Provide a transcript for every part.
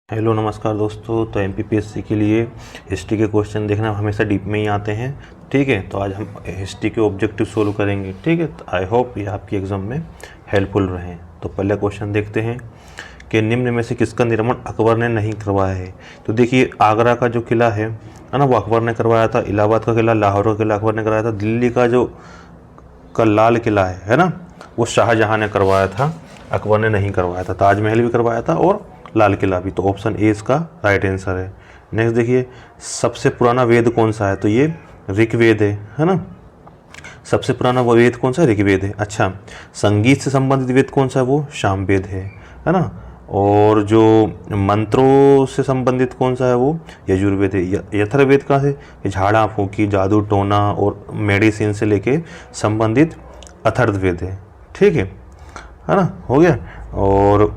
Hello नमस्कार दोस्तों। तो एमपीपीएससी के लिए हिस्ट्री के क्वेश्चन देखना हमेशा डीप में ही आते हैं। ठीक है, तो आज हम हिस्ट्री के ऑब्जेक्टिव सोल्व करेंगे। ठीक है, तो आई होप ये आपकी एग्ज़ाम में हेल्पफुल रहें। तो पहले क्वेश्चन देखते हैं कि निम्न में से किसका निर्माण अकबर ने नहीं करवाया है। तो देखिए, आगरा का जो किला है ना, वो अकबर ने करवाया था। इलाहाबाद का किला, लाहौर का किला अकबर ने करवाया था। दिल्ली का जो लाल किला है ना, वो शाहजहाँ ने करवाया था, अकबर ने नहीं करवाया था। ताजमहल भी करवाया था और लाल किला भी। तो ऑप्शन ए इसका राइट आंसर है। नेक्स्ट देखिए, सबसे पुराना वेद कौन सा है। तो ये ऋग्वेद है ना। सबसे पुराना वो वेद कौन सा है? ऋग्वेद है। अच्छा, संगीत से संबंधित वेद कौन सा है? वो सामवेद है ना। और जो मंत्रों से संबंधित कौन सा है? वो यजुर्वेद है। यथर्वेद कहाँ से? झाड़ा फूंकी, जादू टोना और मेडिसिन से लेके संबंधित अथर्ववेद है। ठीक है ना, हो गया। और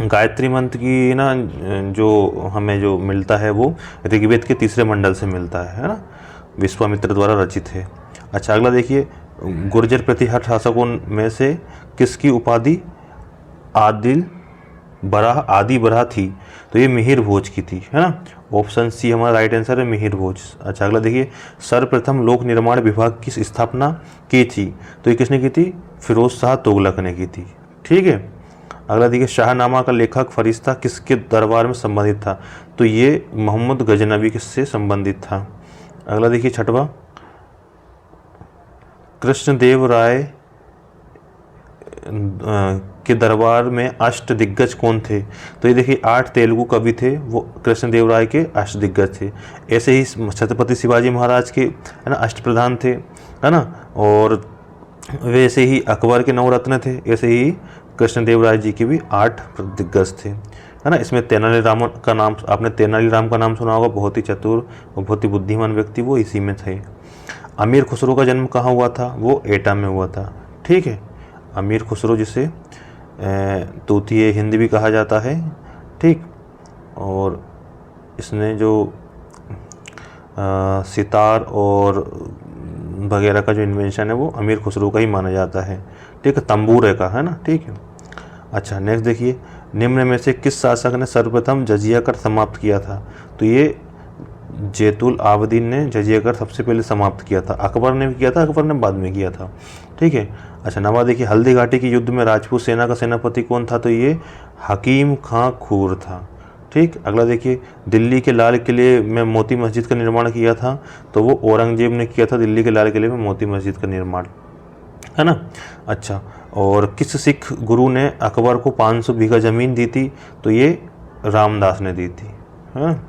गायत्री मंत्र की ना जो हमें जो मिलता है वो ऋग्वेद के तीसरे मंडल से मिलता है ना, विश्वामित्र द्वारा रचित है। अच्छा, अगला देखिए, गुर्जर प्रतिहार शासकों में से किसकी उपाधि आदि बराह थी। तो ये मिहिर भोज की थी, है ना। ऑप्शन सी हमारा राइट आंसर है, मिहिर भोज। अच्छा, अगला देखिए, सर्वप्रथम लोक निर्माण विभाग की स्थापना की थी। तो ये किसने की थी? फिरोज शाह तुगलक ने की थी। ठीक है। अगला देखिए, शाहनामा का लेखक फरिश्ता किसके दरबार में संबंधित था। तो ये मोहम्मद गजनवी किससे संबंधित था। अगला देखिए, छठवां, कृष्णदेव राय के दरबार में अष्ट दिग्गज कौन थे। तो ये देखिए, 8 तेलुगु कवि थे, वो कृष्णदेव राय के अष्ट दिग्गज थे। ऐसे ही छत्रपति शिवाजी महाराज के, है ना, अष्ट प्रधान थे, है ना। और वैसे ही अकबर के नवरत्न थे, ऐसे ही कृष्णदेव राय जी के भी 8 दिग्गज थे, है ना। इसमें तेनालीराम का नाम, आपने तेनालीराम का नाम सुना होगा, बहुत ही चतुर और बहुत ही बुद्धिमान व्यक्ति, वो इसी में थे। अमीर खुसरो का जन्म कहाँ हुआ था? वो एटा में हुआ था। ठीक है, अमीर खुसरो जिसे तूतिए हिंद भी कहा जाता है। ठीक, और इसने जो सितार और वगैरह का जो इन्वेंशन है वो अमीर खुसरो का ही माना जाता है। ठीक है, तंबूरे का, है ना। ठीक है। अच्छा, नेक्स्ट देखिए, निम्न में से किस शासक ने सर्वप्रथम जजिया कर समाप्त किया था। तो ये जैतुल आबदीन ने जजिया कर सबसे पहले समाप्त किया था। अकबर ने भी किया था, अकबर ने बाद में किया था। ठीक है। अच्छा, नवा देखिए, हल्दी घाटी के युद्ध में राजपूत सेना का सेनापति कौन था। तो ये हकीम खां खूर था। ठीक, अगला देखिए, दिल्ली के लाल किले में मोती मस्जिद का निर्माण किया था। तो वो औरंगजेब ने किया था, दिल्ली के लाल किले में मोती मस्जिद का निर्माण, है ना। अच्छा, और किस सिख गुरु ने अकबर को 500 बीघा ज़मीन दी थी। तो ये रामदास ने दी थी, है,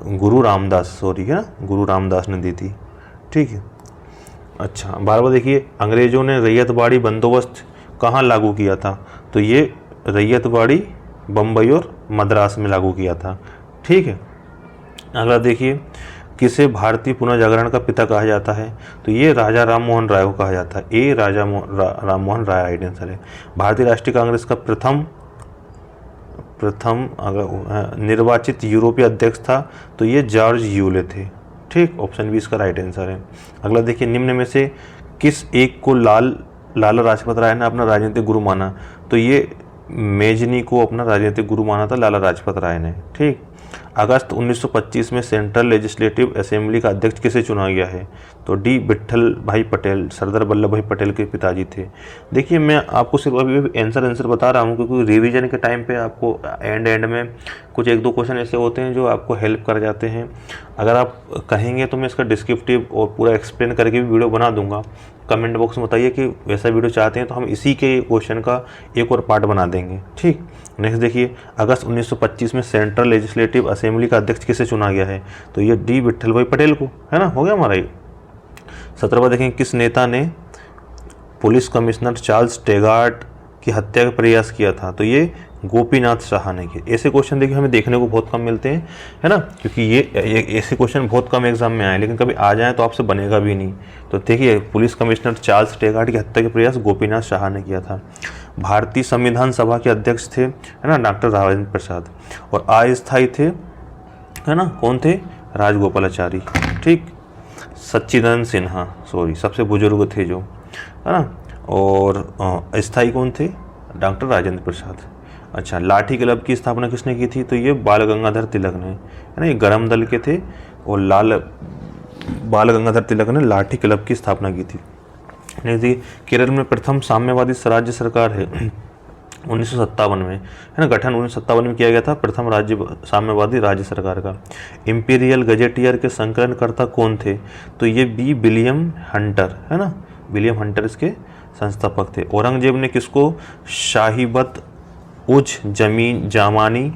गुरु रामदास, सॉरी, है ना, गुरु रामदास ने दी थी। ठीक है। अच्छा, बार बार देखिए, अंग्रेज़ों ने रैयतवाड़ी बंदोबस्त कहाँ लागू किया था। तो ये रैयतवाड़ी बम्बई और मद्रास में लागू किया था। ठीक है। अगला देखिए, किसे भारतीय पुनर्जागरण का पिता कहा जाता है। तो ये राजा राम मोहन राय को कहा जाता है। ए राम मोहन राय राइट आंसर है। भारतीय राष्ट्रीय कांग्रेस का प्रथम निर्वाचित यूरोपीय अध्यक्ष था। तो ये जॉर्ज यूले थे। ठीक, ऑप्शन बी इसका राइट आंसर है। अगला देखिए, निम्न में से किस एक को लाला लाजपत राय ने अपना राजनीतिक गुरु माना। तो ये मेजनी को अपना राजनीतिक गुरु माना था लाला लाजपत राय ने। ठीक, अगस्त 1925 में सेंट्रल लेजिस्लेटिव असेंबली का अध्यक्ष किसे चुना गया है। तो डी विट्ठल भाई पटेल, सरदार वल्लभ भाई पटेल के पिताजी थे। देखिए, मैं आपको सिर्फ अभी आंसर बता रहा हूँ, क्योंकि रिवीजन के टाइम पे आपको एंड में कुछ 1-2 क्वेश्चन ऐसे होते हैं जो आपको हेल्प कर जाते हैं। अगर आप कहेंगे तो मैं इसका डिस्क्रिप्टिव और पूरा एक्सप्लेन करके भी वीडियो बना दूंगा। कमेंट बॉक्स में बताइए कि वैसा वीडियो चाहते हैं, तो हम इसी के क्वेश्चन का एक और पार्ट बना देंगे। ठीक, नेक्स्ट देखिए, अगस्त 1925 में सेंट्रल लेजिस्लेटिव असेंबली का अध्यक्ष किसे चुना गया है। तो ये डी विट्ठल भाई पटेल को, है ना। हो गया हमारा ये। 17वां देखें, किस नेता ने पुलिस कमिश्नर चार्ल्स टेगार्ट की हत्या का प्रयास किया था। तो ये गोपीनाथ शाह ने किया। ऐसे क्वेश्चन देखिए हमें देखने को बहुत कम मिलते हैं, है ना, क्योंकि ये ऐसे क्वेश्चन बहुत कम एग्जाम में आए, लेकिन कभी आ जाए तो आपसे बनेगा भी नहीं। तो देखिए, पुलिस कमिश्नर चार्ल्स टेगार्ट की हत्या का प्रयास गोपीनाथ शाह ने किया था। भारतीय संविधान सभा के अध्यक्ष थे, है ना, डॉक्टर राजेंद्र प्रसाद। और अस्थायी थे, है ना, कौन थे? राजगोपालाचारी। ठीक, सच्चिदानंद सिन्हा, सॉरी, सबसे बुजुर्ग थे जो, है ना। और अस्थायी कौन थे? डॉक्टर राजेंद्र प्रसाद। अच्छा, लाठी क्लब की स्थापना किसने की थी? तो ये बाल गंगाधर तिलक ने, है ना। ये गरम दल के थे और बाल गंगाधर तिलक ने लाठी क्लब की स्थापना की थी। नहीं थी। केरल में प्रथम साम्यवादी राज्य सरकार है 1957 में, है ना। गठन 1957 में किया गया था प्रथम राज्य साम्यवादी राज्य सरकार का। इंपीरियल गजेटियर के संकलनकर्ता कौन थे? तो ये विलियम हंटर, है ना। विलियम हंटर इसके संस्थापक थे। औरंगजेब ने किसको शाहीबत उज जमीन जामानी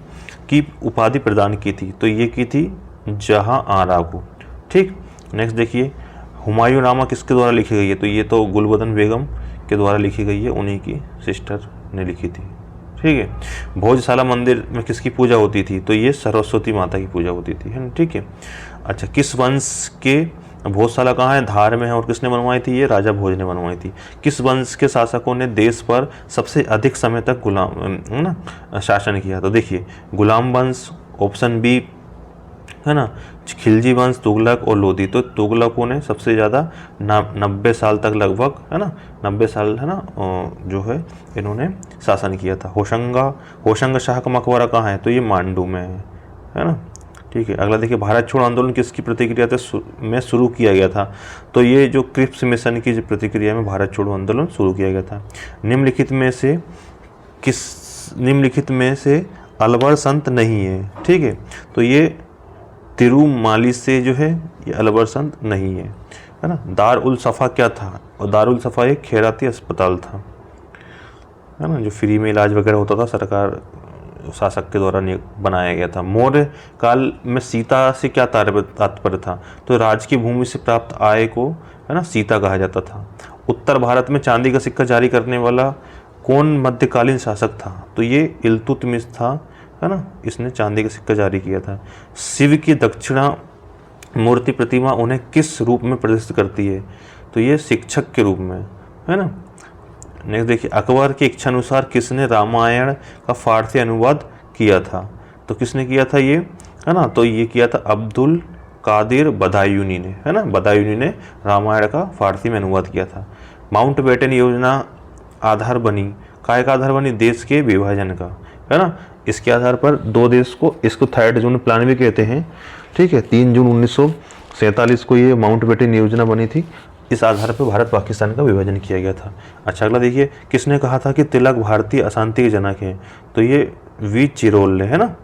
की उपाधि प्रदान की थी? तो ये की थी जहां आरा को। ठीक। नेक्स्ट देखिए, हुमायूं नामा किसके द्वारा लिखी गई है? तो ये तो गुलबदन बेगम के द्वारा लिखी गई है, उन्हीं की सिस्टर ने लिखी थी। ठीक है। भोजशाला मंदिर में किसकी पूजा होती थी? तो ये सरस्वती माता की पूजा होती थी, है ना। ठीक है। अच्छा, किस वंश के भोजशाला कहाँ है? धार में है। और किसने बनवाई थी? ये राजा भोज ने बनवाई थी। किस वंश के शासकों ने देश पर सबसे अधिक समय तक गुलाम ना शासन किया? तो देखिए, गुलाम वंश, ऑप्शन बी, है ना, खिलजी वंश, तुगलक और लोधी। तो तुगलकों ने सबसे ज़्यादा 90 साल तक लगभग, है ना, 90 साल, है ना, जो है इन्होंने शासन किया था। होशंग शाह का मकबरा कहाँ है? तो ये मांडू में है ना। ठीक है। अगला देखिए, भारत छोड़ो आंदोलन किसकी प्रतिक्रिया में शुरू किया गया था? तो ये जो क्रिप्स मिशन की प्रतिक्रिया में भारत छोड़ो आंदोलन शुरू किया गया था। निम्नलिखित में से अलवर संत नहीं है? ठीक है। तो ये तिरुमाली से जो है ये अलवर संत नहीं है ना। दार उल सफ़ा क्या था? और दार उल सफ़ा एक खैराती अस्पताल था, है ना, जो फ्री में इलाज वगैरह होता था, सरकार शासक के द्वारा बनाया गया था। मौर्य काल में सीता से क्या तात्पर्य था? तो राज की भूमि से प्राप्त आय को, है ना, सीता कहा जाता था। उत्तर भारत में चांदी का सिक्का जारी करने वाला कौन मध्यकालीन शासक था? तो ये इल्तुतमिश था, है ना। इसने चांदी का सिक्का जारी किया था। शिव की दक्षिणा मूर्ति प्रतिमा उन्हें किस रूप में प्रदर्शित करती है? तो ये शिक्षक के रूप में, है ना। नेक्स्ट देखिए, अकबर की इच्छा अनुसार किसने रामायण का फारसी अनुवाद किया था? तो किसने किया था ये, है ना? तो ये किया था अब्दुल कादिर बदायूनी ने, है ना। बदायूनी ने रामायण का फारसी में अनुवाद किया था। माउंटबेटन योजना आधार बनी, काय का आधार बनी? देश के विभाजन का, है ना। इसके आधार पर दो देश को, इसको थर्ड जोन प्लान भी कहते हैं। ठीक है। 3 जून 1947 को ये माउंटबेटन योजना बनी थी। इस आधार पर भारत पाकिस्तान का विभाजन किया गया था। अच्छा, अगला देखिए, किसने कहा था कि तिलक भारतीय अशांति के जनक हैं? तो ये वी चिरोल ने, है ना,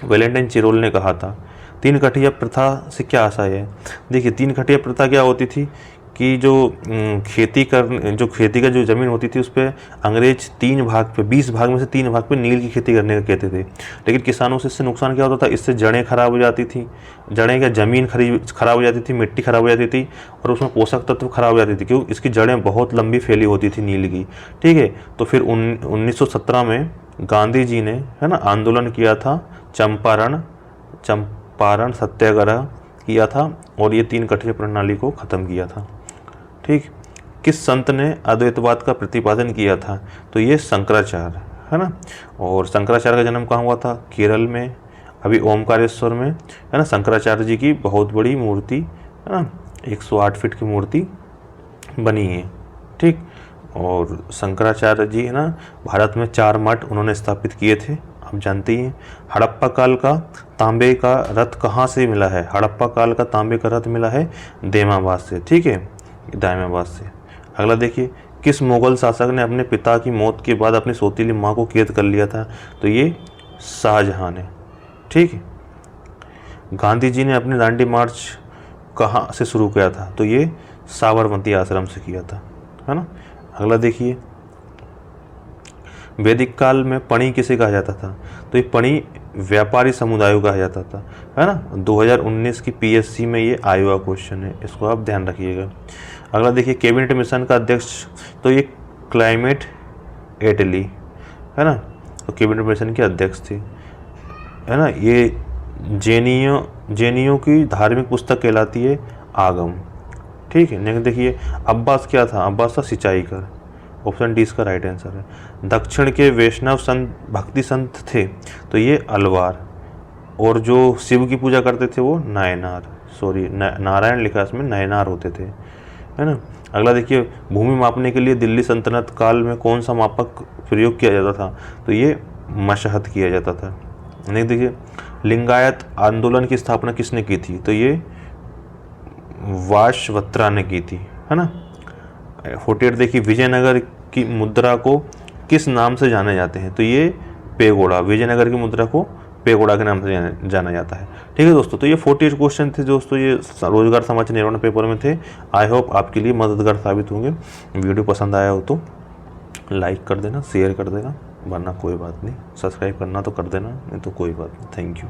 वैलेंटाइन चिरोल ने कहा था। 3 कठिया प्रथा से क्या आशय है? देखिए, 3 कठिया प्रथा क्या होती थी कि जो खेती का जो ज़मीन होती थी उस पर अंग्रेज 3 भाग पे, 20 भाग में से 3 भाग पे नील की खेती करने का कहते थे। लेकिन किसानों से इससे नुकसान क्या होता था? इससे जड़ें खराब हो जाती थी, जड़ें का ज़मीन खराब हो जाती थी, मिट्टी खराब हो जाती थी और उसमें पोषक तत्व खराब हो जाती थी, क्योंकि इसकी जड़ें बहुत लंबी फैली होती थी नील की। ठीक है। तो फिर 1917 में गांधी जी ने, है ना, आंदोलन किया था, चंपारण सत्याग्रह किया था और ये 3 कठिया प्रणाली को ख़त्म किया था। ठीक। किस संत ने अद्वैतवाद का प्रतिपादन किया था? तो ये शंकराचार्य, है ना। और शंकराचार्य का जन्म कहाँ हुआ था? केरल में, अभी ओमकारेश्वर में, है ना। शंकराचार्य जी की बहुत बड़ी मूर्ति, है ना, 108 फीट की मूर्ति बनी है। ठीक। और शंकराचार्य जी, है ना, भारत में 4 मठ उन्होंने स्थापित किए थे, आप जानते ही हैं। हड़प्पा काल का तांबे का रथ कहाँ से मिला है? हड़प्पा काल का तांबे का रथ मिला है दायमाबाद से। ठीक है, दायमाबाद से। अगला देखिए, किस मुगल शासक ने अपने पिता की मौत के बाद अपनी सौतीली माँ को कैद कर लिया था? तो ये शाहजहां ने। ठीक है। गांधी जी ने अपने दांडी मार्च कहाँ से शुरू किया था? तो ये साबरमती आश्रम से किया था, है ना। अगला देखिए, वैदिक काल में पणी किसे कहा जाता था? तो ये पणी व्यापारी समुदाय को कहा जाता था, है ना। 2019 की पीएससी में ये आया हुआ क्वेश्चन है, इसको आप ध्यान रखिएगा। अगला देखिए, कैबिनेट मिशन का अध्यक्ष, तो ये क्लाइमेट एटली, है ना, तो कैबिनेट मिशन के अध्यक्ष थे, है ना। ये जैनियों की धार्मिक पुस्तक कहलाती है आगम। ठीक है। नेक्स्ट देखिए, अब्बास क्या था? अब्बास था सिंचाई कर, ऑप्शन डी इसका राइट आंसर है। दक्षिण के वैष्णव संत, भक्ति संत थे, तो ये अलवार। और जो शिव की पूजा करते थे वो नारायण लिखा, इसमें नयनार होते थे, है ना। अगला देखिए, भूमि मापने के लिए दिल्ली सल्तनत काल में कौन सा मापक प्रयोग किया जाता था? तो ये मशहत किया जाता था। नहीं, देखिए लिंगायत आंदोलन की स्थापना किसने की थी, तो ये वाशवत्रा ने की थी, है ना। 48 देखिए विजयनगर की मुद्रा को किस नाम से जाने जाते हैं, तो ये पेगोड़ा, विजयनगर की मुद्रा को पेगोड़ा के नाम से जाना जाता है। ठीक है दोस्तों, तो ये 48 क्वेश्चन थे दोस्तों, ये रोजगार समाचार निर्माण पेपर में थे। आई होप आपके लिए मददगार साबित होंगे। वीडियो पसंद आया हो तो लाइक कर देना, शेयर कर देना, वरना कोई बात नहीं, सब्सक्राइब करना तो कर देना, नहीं तो कोई बात नहीं। Thank you.